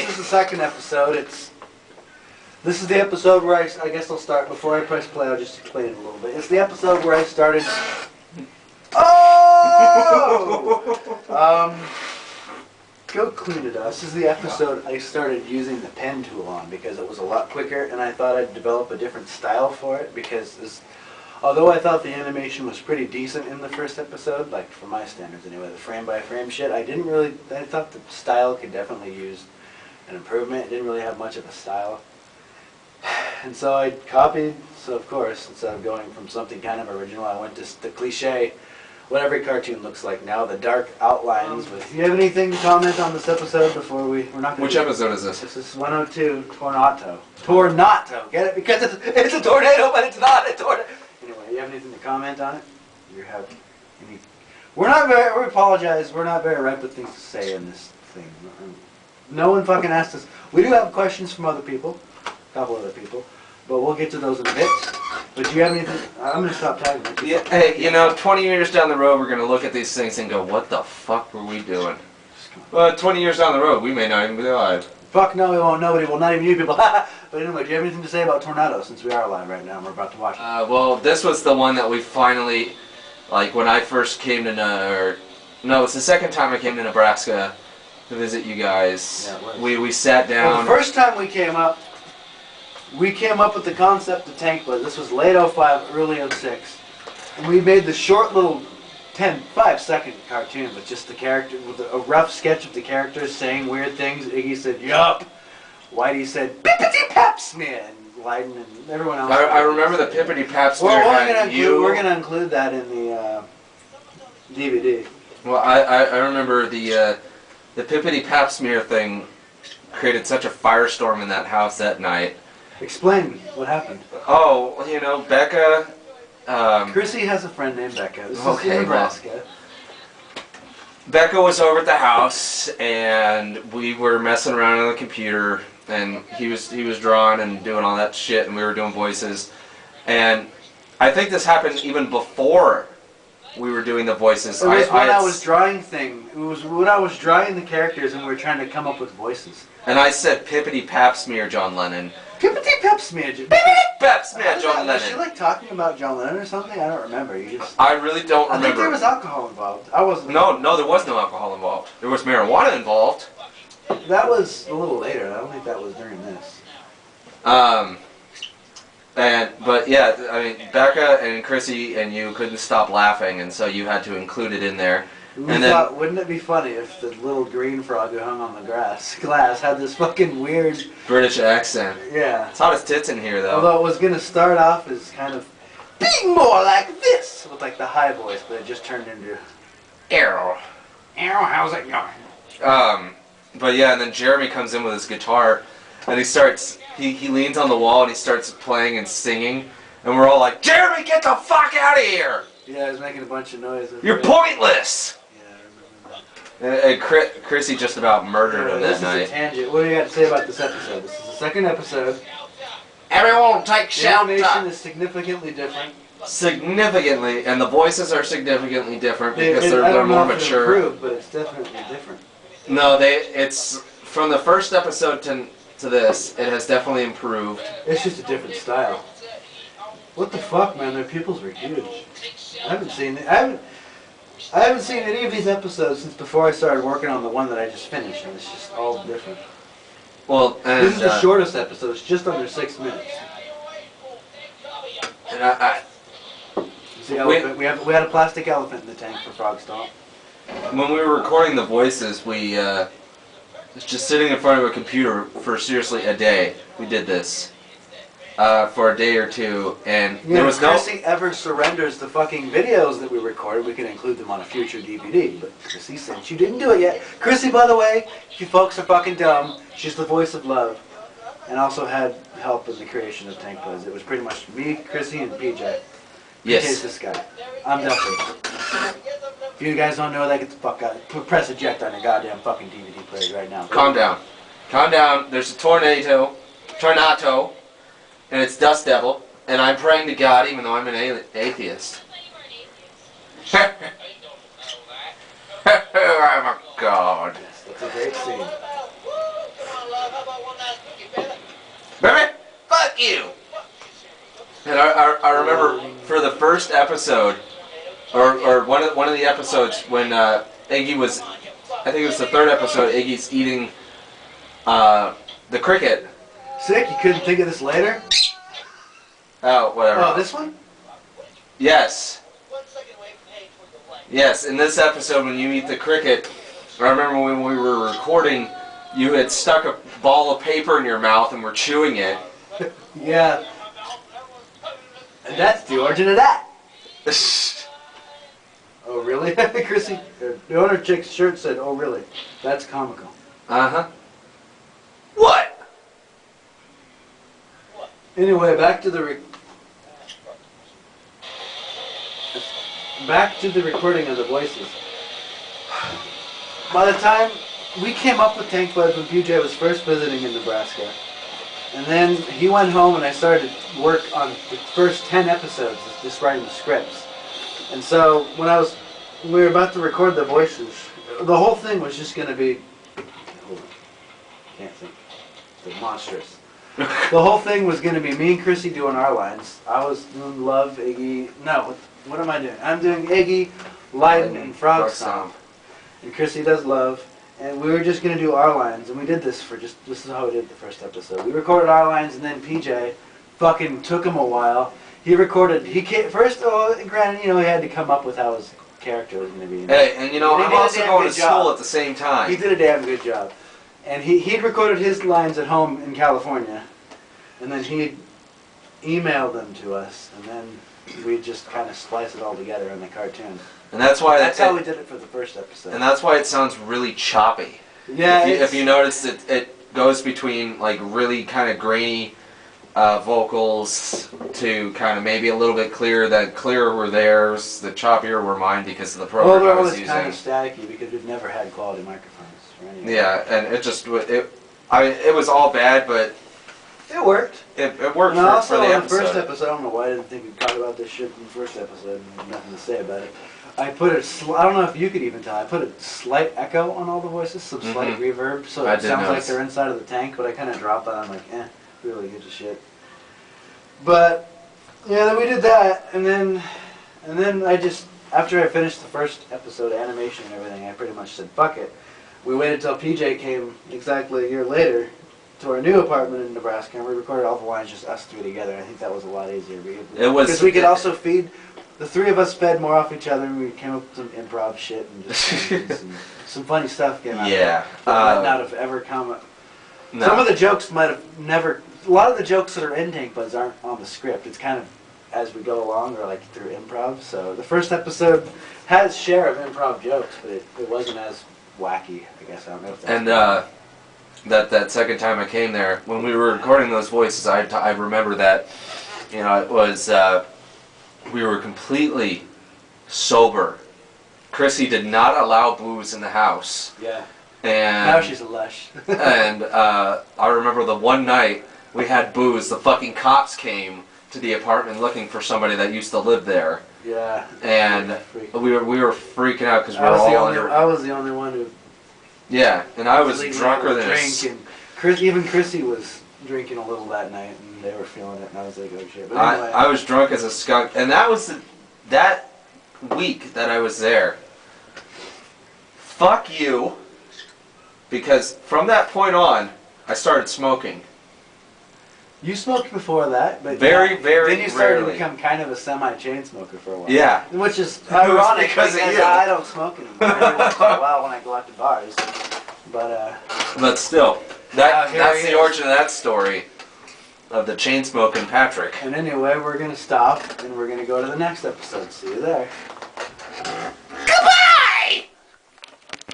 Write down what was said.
This is the second episode. This is the episode where I guess I'll start, before I press play, I'll just explain it a little bit. It's the episode where I started... Oh! Go clean it up. This is the episode I started using the pen tool on because it was a lot quicker, and I thought I'd develop a different style for it because although I thought the animation was pretty decent in the first episode, like for my standards anyway, the frame by frame shit, I thought the style could definitely use an improvement. It didn't really have much of a style. And so I copied, so of course, instead of going from something kind of original, I went to the cliche, what every cartoon looks like now, the dark outlines. Do you have anything to comment on this episode before we're not going to... Which episode is this? This is 102, torNOTo. torNOTo, get it? Because it's a tornado, but it's not a tornado. Anyway, you have anything to comment on it? You have any... we apologize, we're not very ripe with things to say in this thing. No one fucking asked us. We do have questions from other people. Couple other people, but we'll get to those in a bit. But do you have anything? I'm going to stop talking. Yeah, hey, you know, 20 years down the road, we're going to look at these things and go, what the fuck were we doing? Well, 20 years down the road, we may not even be alive. Fuck no, we won't. Nobody will, not even you people. But anyway, do you have anything to say about torNOTo, since we are alive right now and we're about to watch it? Well, this was the one that we finally, like, when I first came to, no, it's the second time I came to Nebraska to visit you guys. Yeah, we sat down. Well, the first time we came up with the concept of tank buzz. This was late 05, early 06. And we made the short little 5-second cartoon with just the character, with a rough sketch of the characters saying weird things. Iggy said, yup. Whitey said, pippity pap smear. And Leiden and everyone else. I remember the pippity pap smear. Well, we're going to include that in the DVD. Well, I remember the pippity pap smear thing created such a firestorm in that house that night. Explain what happened. Oh, you know, Becca... Chrissy has a friend named Becca. This is in Nebraska. Well, Becca was over at the house, and we were messing around on the computer, and he was drawing and doing all that shit, and we were doing voices. And I think this happened even before we were doing the voices. It was when I was drawing It was when I was drawing the characters, and we were trying to come up with voices. And I said, pippity pap smear, John Lennon. Pippity pep smear. Pippity pep smear, John Lennon. Was she like talking about John Lennon or something? I don't remember. I really don't remember. I think there was alcohol involved. I wasn't. No, there was no alcohol involved. There was marijuana involved. That was a little later. I don't think that was during this. But yeah, I mean, Becca and Chrissy and you couldn't stop laughing, and so you had to include it in there. We thought, wouldn't it be funny if the little green frog who hung on the glass had this fucking weird British accent? Yeah. It's hot as tits in here, though. Although it was going to start off as kind of being more like this, with like the high voice, but it just turned into Errol. Errol, how's it going? But yeah, and then Jeremy comes in with his guitar, and he leans on the wall and he starts playing and singing, and we're all like, Jeremy, get the fuck out of here! Yeah, he was making a bunch of noises. You're pointless! Yeah, I remember that. And Chrissy just about murdered him that night. This is a tangent. What do you got to say about this episode? This is the second episode. Everyone take shelter! The animation is significantly different. Significantly, and the voices are significantly different because they're more mature. Improved, but it's definitely different. No, it's from the first episode to this, it has definitely improved. It's just a different style. What the fuck, man? Their pupils were huge. I haven't seen any of these episodes since before I started working on the one that I just finished, and it's just all different. Well, and this is the shortest episode. It's just under 6 minutes. And See, elephant. We had a plastic elephant in the tank for Frog Stomp. When we were recording the voices, we was just sitting in front of a computer for seriously a day. We did this. For a day or two, and there was no... If Chrissy ever surrenders the fucking videos that we recorded, we can include them on a future DVD, but Chrissy said she didn't do it yet. Chrissy, by the way, you folks are fucking dumb. She's the voice of love, and also had help in the creation of Tank Buzz. It was pretty much me, Chrissy, and PJ. Yes. PJ's this guy. I'm duffin. If you guys don't know that, get the fuck out. Press eject on your goddamn fucking DVD player right now. Calm down. Calm down. There's a torNOTo, and it's Dust Devil, and I'm praying to God even though I'm an atheist. I'm a god. Yes, that's a great scene. I remember for the first episode, or one of the episodes when Iggy was, I think it was the third episode. Iggy's eating the cricket. Sick. You couldn't think of this later? Oh, whatever. Oh, this one? Yes. Yes, in this episode when you eat the cricket, I remember when we were recording, you had stuck a ball of paper in your mouth and were chewing it. Yeah. And that's the origin of that. Oh, really? Chrissy, the owner chick's shirt said, oh, really? That's comical. Uh-huh. What? Anyway, back to the recording of the voices. By the time we came up with Tank Buds when PJ was first visiting in Nebraska, and then he went home and I started work on the first 10 episodes, just writing the scripts. And so when we were about to record the voices, the whole thing was just going to be, hold on, can't think, it's monstrous. The whole thing was going to be me and Chrissy doing our lines. I was doing Love, Iggy, no, what am I doing? I'm doing Iggy, Leiden, and Frog Stomp. And Chrissy does Love. And we were just going to do our lines. And we did this this is how we did the first episode. We recorded our lines and then PJ fucking took him a while. He came, first, granted, he had to come up with how his character was going to be. Hey, and I'm also going to school at the same time. He did a damn good job. And he'd recorded his lines at home in California. And then he'd emailed them to us. And then we'd just kind of splice it all together in the cartoon. And that's why that's how we did it for the first episode. And that's why it sounds really choppy. Yeah. If you notice, it goes between like really kind of grainy vocals to kind of maybe a little bit clearer. The clearer were theirs, the choppier were mine because of the program I was using. Well, they're always kind of staticky because we've never had quality microphones or anything. Yeah, and it was all bad, but it worked. It worked and for the episode. On the first episode, I don't know why I didn't think we'd talk about this shit in the first episode. There's nothing to say about it. I put I don't know if you could even tell, I put a slight echo on all the voices, some slight reverb, so it sounds like they're inside of the tank, but I kind of dropped that. I'm like, really gives a shit. But, yeah, then we did that, and then I just, after I finished the first episode, animation and everything, I pretty much said, fuck it. We waited till PJ came exactly a year later to our new apartment in Nebraska, and we recorded all the lines, just us three together. I think that was a lot easier. Because we could also feed. The three of us fed more off each other, and we came up with some improv shit and just some funny stuff came out of it. That might not have ever come. No. Some of the jokes might have never. A lot of the jokes that are in Tank Buds aren't on the script. It's kind of as we go along or like through improv. So the first episode has share of improv jokes, but it wasn't as wacky, I guess. I don't know if that's. And that second time I came there, when we were recording those voices, I remember that, it was. We were completely sober. Chrissy did not allow booze in the house. Yeah. And now she's a lush. And I remember the one night we had booze. The fucking cops came to the apartment looking for somebody that used to live there. Yeah. And we were freaking out because we were all under. I was the only one who. Yeah, and I was drunker than even Chrissy was drinking a little that night, and they were feeling it, and I was like, oh shit. But anyway, I was drunk as a skunk, and that was that week that I was there. Fuck you, because from that point on, I started smoking. You smoked before that, but very then you started rarely. to become kind of a semi-chain smoker for a while. Yeah, which is ironic because I don't smoke anymore. Every once in a while when I go out to bars, but still. That's the origin of that story, of the chain smoking Patrick. And anyway, we're going to stop, and we're going to go to the next episode. See you there.